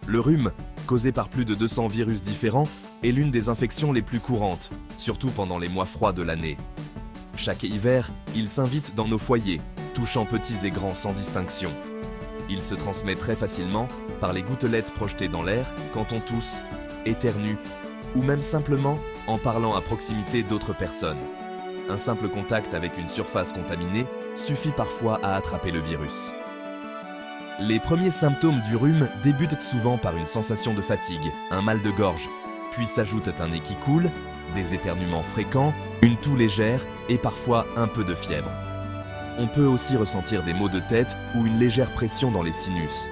Le rhume, causé par plus de 200 virus différents, est l'une des infections les plus courantes, surtout pendant les mois froids de l'année. Chaque hiver, il s'invite dans nos foyers, touchant petits et grands sans distinction. Il se transmet très facilement par les gouttelettes projetées dans l'air quand on tousse, éternue, ou même simplement en parlant à proximité d'autres personnes. Un simple contact avec une surface contaminée suffit parfois à attraper le virus. Les premiers symptômes du rhume débutent souvent par une sensation de fatigue, un mal de gorge, puis s'ajoutent un nez qui coule, des éternuements fréquents, une toux légère et parfois un peu de fièvre. On peut aussi ressentir des maux de tête ou une légère pression dans les sinus.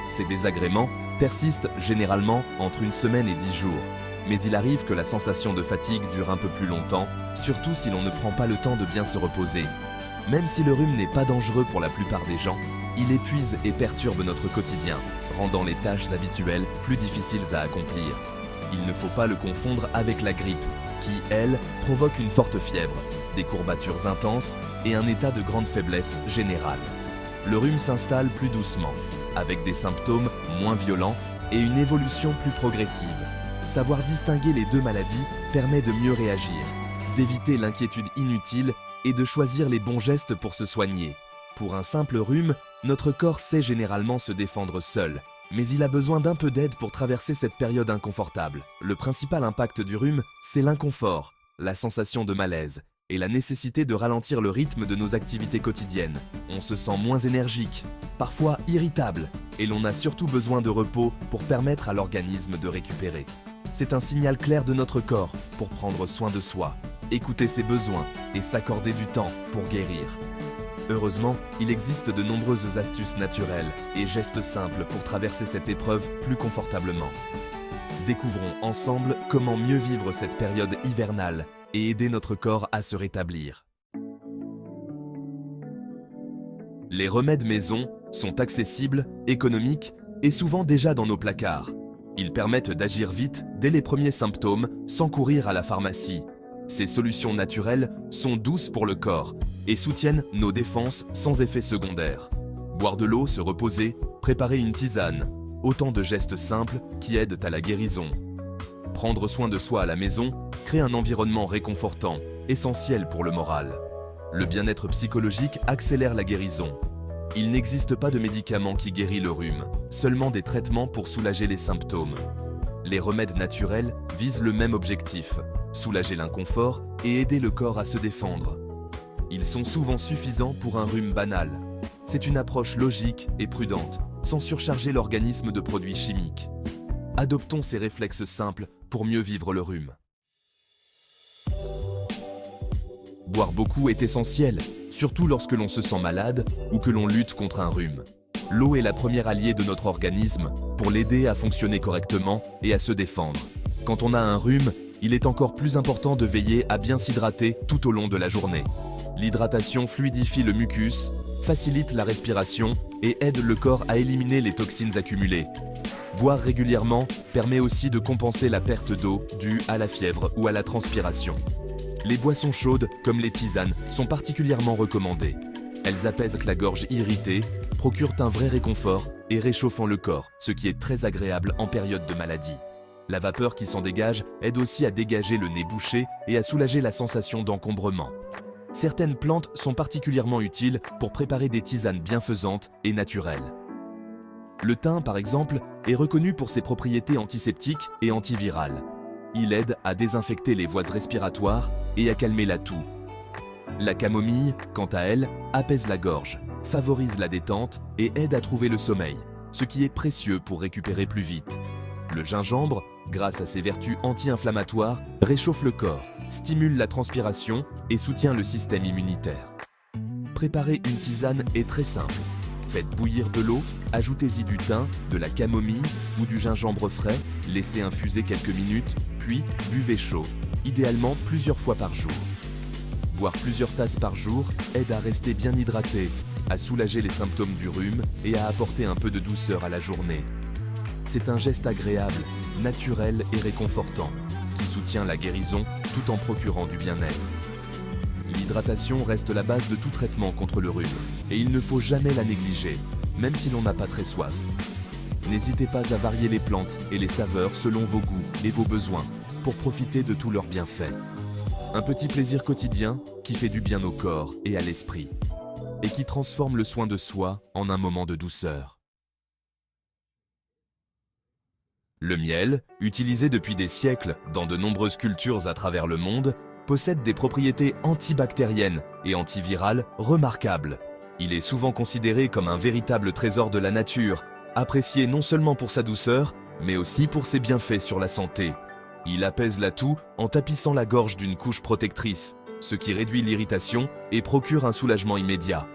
Ces désagréments persistent généralement entre une semaine et 10 jours, mais il arrive que la sensation de fatigue dure un peu plus longtemps, surtout si l'on ne prend pas le temps de bien se reposer. Même si le rhume n'est pas dangereux pour la plupart des gens, il épuise et perturbe notre quotidien, rendant les tâches habituelles plus difficiles à accomplir. Il ne faut pas le confondre avec la grippe, qui, elle, provoque une forte fièvre, des courbatures intenses et un état de grande faiblesse générale. Le rhume s'installe plus doucement, avec des symptômes moins violents et une évolution plus progressive. Savoir distinguer les deux maladies permet de mieux réagir, d'éviter l'inquiétude inutile et de choisir les bons gestes pour se soigner. Pour un simple rhume, notre corps sait généralement se défendre seul, mais il a besoin d'un peu d'aide pour traverser cette période inconfortable. Le principal impact du rhume, c'est l'inconfort, la sensation de malaise et la nécessité de ralentir le rythme de nos activités quotidiennes. On se sent moins énergique, parfois irritable, et l'on a surtout besoin de repos pour permettre à l'organisme de récupérer. C'est un signal clair de notre corps pour prendre soin de soi, écouter ses besoins et s'accorder du temps pour guérir. Heureusement, il existe de nombreuses astuces naturelles et gestes simples pour traverser cette épreuve plus confortablement. Découvrons ensemble comment mieux vivre cette période hivernale et aider notre corps à se rétablir. Les remèdes maison sont accessibles, économiques et souvent déjà dans nos placards. Ils permettent d'agir vite dès les premiers symptômes sans courir à la pharmacie. Ces solutions naturelles sont douces pour le corps et soutiennent nos défenses sans effet secondaire. Boire de l'eau, se reposer, préparer une tisane, autant de gestes simples qui aident à la guérison. Prendre soin de soi à la maison crée un environnement réconfortant, essentiel pour le moral. Le bien-être psychologique accélère la guérison. Il n'existe pas de médicament qui guérit le rhume, seulement des traitements pour soulager les symptômes. Les remèdes naturels visent le même objectif, soulager l'inconfort et aider le corps à se défendre. Ils sont souvent suffisants pour un rhume banal. C'est une approche logique et prudente, sans surcharger l'organisme de produits chimiques. Adoptons ces réflexes simples pour mieux vivre le rhume. Boire beaucoup est essentiel, surtout lorsque l'on se sent malade ou que l'on lutte contre un rhume. L'eau est la première alliée de notre organisme pour l'aider à fonctionner correctement et à se défendre. Quand on a un rhume, il est encore plus important de veiller à bien s'hydrater tout au long de la journée. L'hydratation fluidifie le mucus, facilite la respiration et aide le corps à éliminer les toxines accumulées. Boire régulièrement permet aussi de compenser la perte d'eau due à la fièvre ou à la transpiration. Les boissons chaudes, comme les tisanes, sont particulièrement recommandées. Elles apaisent la gorge irritée, procurent un vrai réconfort et réchauffant le corps, ce qui est très agréable en période de maladie. La vapeur qui s'en dégage aide aussi à dégager le nez bouché et à soulager la sensation d'encombrement. Certaines plantes sont particulièrement utiles pour préparer des tisanes bienfaisantes et naturelles. Le thym, par exemple, est reconnu pour ses propriétés antiseptiques et antivirales. Il aide à désinfecter les voies respiratoires et à calmer la toux. La camomille, quant à elle, apaise la gorge, favorise la détente et aide à trouver le sommeil, ce qui est précieux pour récupérer plus vite. Le gingembre, grâce à ses vertus anti-inflammatoires, réchauffe le corps, stimule la transpiration et soutient le système immunitaire. Préparer une tisane est très simple. Faites bouillir de l'eau, ajoutez-y du thym, de la camomille ou du gingembre frais, laissez infuser quelques minutes, puis buvez chaud, idéalement plusieurs fois par jour. Boire plusieurs tasses par jour aide à rester bien hydraté, à soulager les symptômes du rhume et à apporter un peu de douceur à la journée. C'est un geste agréable, naturel et réconfortant, qui soutient la guérison tout en procurant du bien-être. L'hydratation reste la base de tout traitement contre le rhume, et il ne faut jamais la négliger, même si l'on n'a pas très soif. n'hésitez pas à varier les plantes et les saveurs selon vos goûts et vos besoins pour profiter de tous leurs bienfaits. Un petit plaisir quotidien qui fait du bien au corps et à l'esprit et qui transforme le soin de soi en un moment de douceur. Le miel, utilisé depuis des siècles dans de nombreuses cultures à travers le monde, possède des propriétés antibactériennes et antivirales remarquables. Il est souvent considéré comme un véritable trésor de la nature, apprécié non seulement pour sa douceur, mais aussi pour ses bienfaits sur la santé. Il apaise la toux en tapissant la gorge d'une couche protectrice, ce qui réduit l'irritation et procure un soulagement immédiat.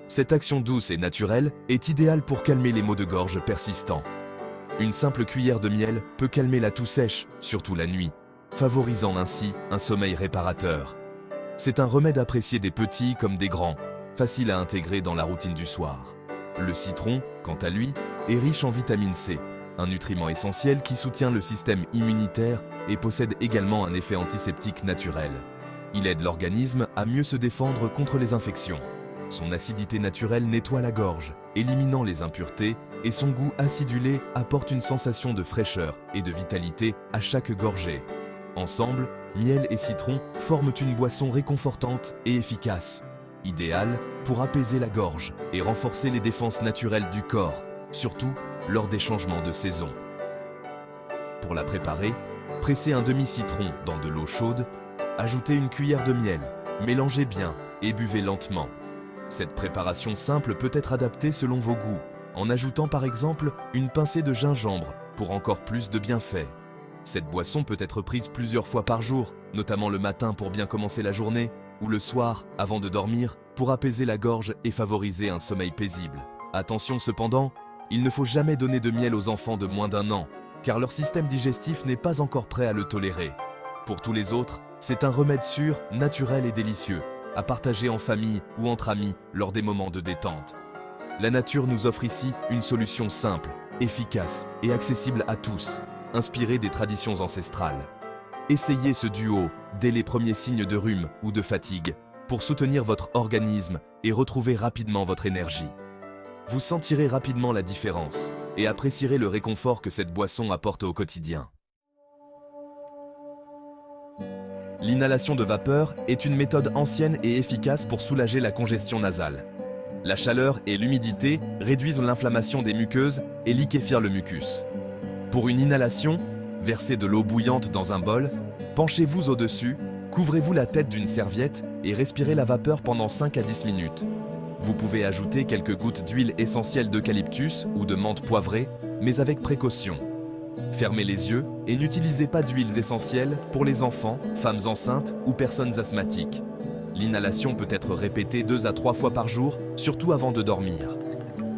Cette action douce et naturelle est idéale pour calmer les maux de gorge persistants. Une simple cuillère de miel peut calmer la toux sèche, surtout la nuit, favorisant ainsi un sommeil réparateur. C'est un remède apprécié des petits comme des grands, facile à intégrer dans la routine du soir. Le citron, quant à lui, est riche en vitamine C, un nutriment essentiel qui soutient le système immunitaire et possède également un effet antiseptique naturel. Il aide l'organisme à mieux se défendre contre les infections. Son acidité naturelle nettoie la gorge, éliminant les impuretés, et son goût acidulé apporte une sensation de fraîcheur et de vitalité à chaque gorgée. Ensemble, miel et citron forment une boisson réconfortante et efficace, idéale pour apaiser la gorge et renforcer les défenses naturelles du corps, surtout lors des changements de saison. Pour la préparer, pressez un demi-citron dans de l'eau chaude, ajoutez une cuillère de miel, mélangez bien et buvez lentement. Cette préparation simple peut être adaptée selon vos goûts, en ajoutant par exemple une pincée de gingembre pour encore plus de bienfaits. Cette boisson peut être prise plusieurs fois par jour, notamment le matin pour bien commencer la journée, ou le soir, avant de dormir, pour apaiser la gorge et favoriser un sommeil paisible. Attention cependant, il ne faut jamais donner de miel aux enfants de moins d'1 an, car leur système digestif n'est pas encore prêt à le tolérer. Pour tous les autres, c'est un remède sûr, naturel et délicieux, à partager en famille ou entre amis lors des moments de détente. La nature nous offre ici une solution simple, efficace et accessible à tous, inspirée des traditions ancestrales. Essayez ce duo dès les premiers signes de rhume ou de fatigue pour soutenir votre organisme et retrouver rapidement votre énergie. Vous sentirez rapidement la différence et apprécierez le réconfort que cette boisson apporte au quotidien. L'inhalation de vapeur est une méthode ancienne et efficace pour soulager la congestion nasale. La chaleur et l'humidité réduisent l'inflammation des muqueuses et liquéfient le mucus. Pour une inhalation, versez de l'eau bouillante dans un bol, penchez-vous au-dessus, couvrez-vous la tête d'une serviette et respirez la vapeur pendant 5 à 10 minutes. Vous pouvez ajouter quelques gouttes d'huile essentielle d'eucalyptus ou de menthe poivrée, mais avec précaution. Fermez les yeux et n'utilisez pas d'huiles essentielles pour les enfants, femmes enceintes ou personnes asthmatiques. L'inhalation peut être répétée 2 à 3 fois par jour, surtout avant de dormir.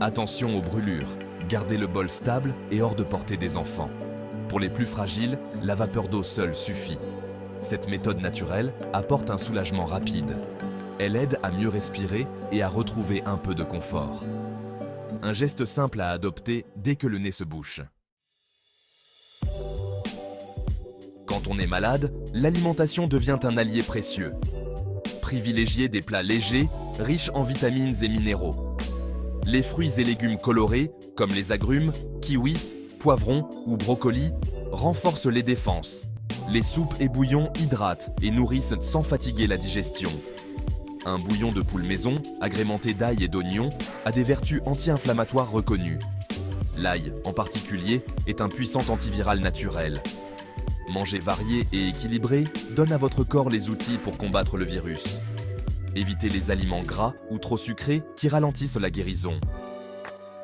Attention aux brûlures, gardez le bol stable et hors de portée des enfants. Pour les plus fragiles, la vapeur d'eau seule suffit. Cette méthode naturelle apporte un soulagement rapide. Elle aide à mieux respirer et à retrouver un peu de confort. Un geste simple à adopter dès que le nez se bouche. Quand on est malade, l'alimentation devient un allié précieux. Privilégiez des plats légers, riches en vitamines et minéraux. Les fruits et légumes colorés, comme les agrumes, kiwis, poivrons ou brocolis, renforcent les défenses. Les soupes et bouillons hydratent et nourrissent sans fatiguer la digestion. Un bouillon de poule maison, agrémenté d'ail et d'oignons, a des vertus anti-inflammatoires reconnues. L'ail, en particulier, est un puissant antiviral naturel. Manger varié et équilibré donne à votre corps les outils pour combattre le virus. Évitez les aliments gras ou trop sucrés qui ralentissent la guérison.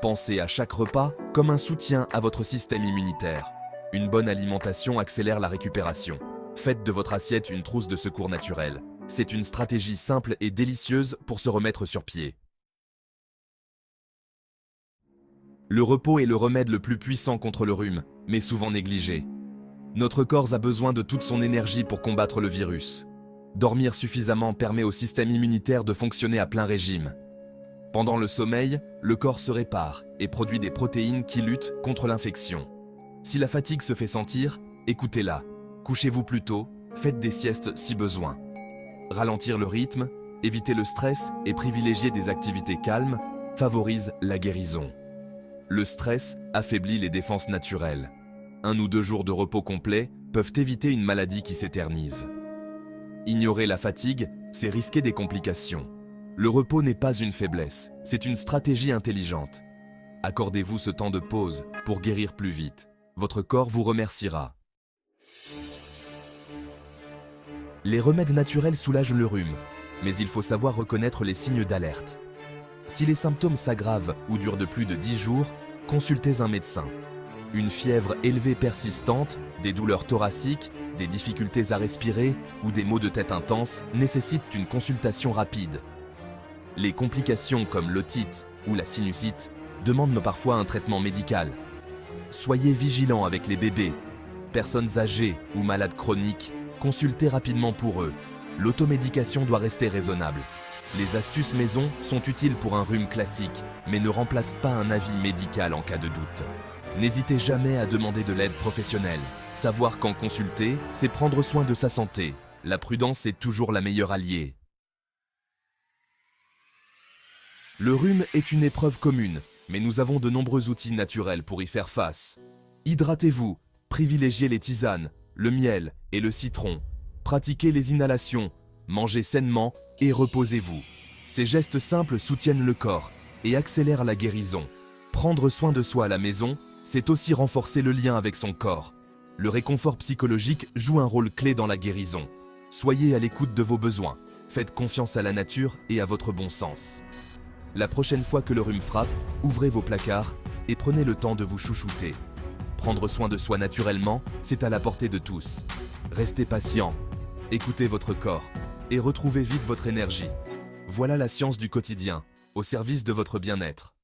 Pensez à chaque repas comme un soutien à votre système immunitaire. Une bonne alimentation accélère la récupération. Faites de votre assiette une trousse de secours naturelle. C'est une stratégie simple et délicieuse pour se remettre sur pied. Le repos est le remède le plus puissant contre le rhume, mais souvent négligé. Notre corps a besoin de toute son énergie pour combattre le virus. Dormir suffisamment permet au système immunitaire de fonctionner à plein régime. Pendant le sommeil, le corps se répare et produit des protéines qui luttent contre l'infection. Si la fatigue se fait sentir, écoutez-la. Couchez-vous plus tôt, faites des siestes si besoin. Ralentir le rythme, éviter le stress et privilégier des activités calmes favorise la guérison. Le stress affaiblit les défenses naturelles. 1 ou 2 jours de repos complet peuvent éviter une maladie qui s'éternise. Ignorer la fatigue, c'est risquer des complications. Le repos n'est pas une faiblesse, c'est une stratégie intelligente. Accordez-vous ce temps de pause pour guérir plus vite. Votre corps vous remerciera. Les remèdes naturels soulagent le rhume, mais il faut savoir reconnaître les signes d'alerte. Si les symptômes s'aggravent ou durent de plus de 10 jours, consultez un médecin. Une fièvre élevée persistante, des douleurs thoraciques, des difficultés à respirer ou des maux de tête intenses nécessitent une consultation rapide. Les complications comme l'otite ou la sinusite demandent parfois un traitement médical. Soyez vigilants avec les bébés, personnes âgées ou malades chroniques, consultez rapidement pour eux. L'automédication doit rester raisonnable. Les astuces maison sont utiles pour un rhume classique, mais ne remplacent pas un avis médical en cas de doute. N'hésitez jamais à demander de l'aide professionnelle. Savoir quand consulter, c'est prendre soin de sa santé. La prudence est toujours la meilleure alliée. Le rhume est une épreuve commune, mais nous avons de nombreux outils naturels pour y faire face. Hydratez-vous, privilégiez les tisanes, le miel et le citron. Pratiquez les inhalations, mangez sainement et reposez-vous. Ces gestes simples soutiennent le corps et accélèrent la guérison. Prendre soin de soi à la maison, c'est aussi renforcer le lien avec son corps. Le réconfort psychologique joue un rôle clé dans la guérison. Soyez à l'écoute de vos besoins. Faites confiance à la nature et à votre bon sens. La prochaine fois que le rhume frappe, ouvrez vos placards et prenez le temps de vous chouchouter. Prendre soin de soi naturellement, c'est à la portée de tous. Restez patient, écoutez votre corps et retrouvez vite votre énergie. Voilà la science du quotidien, au service de votre bien-être.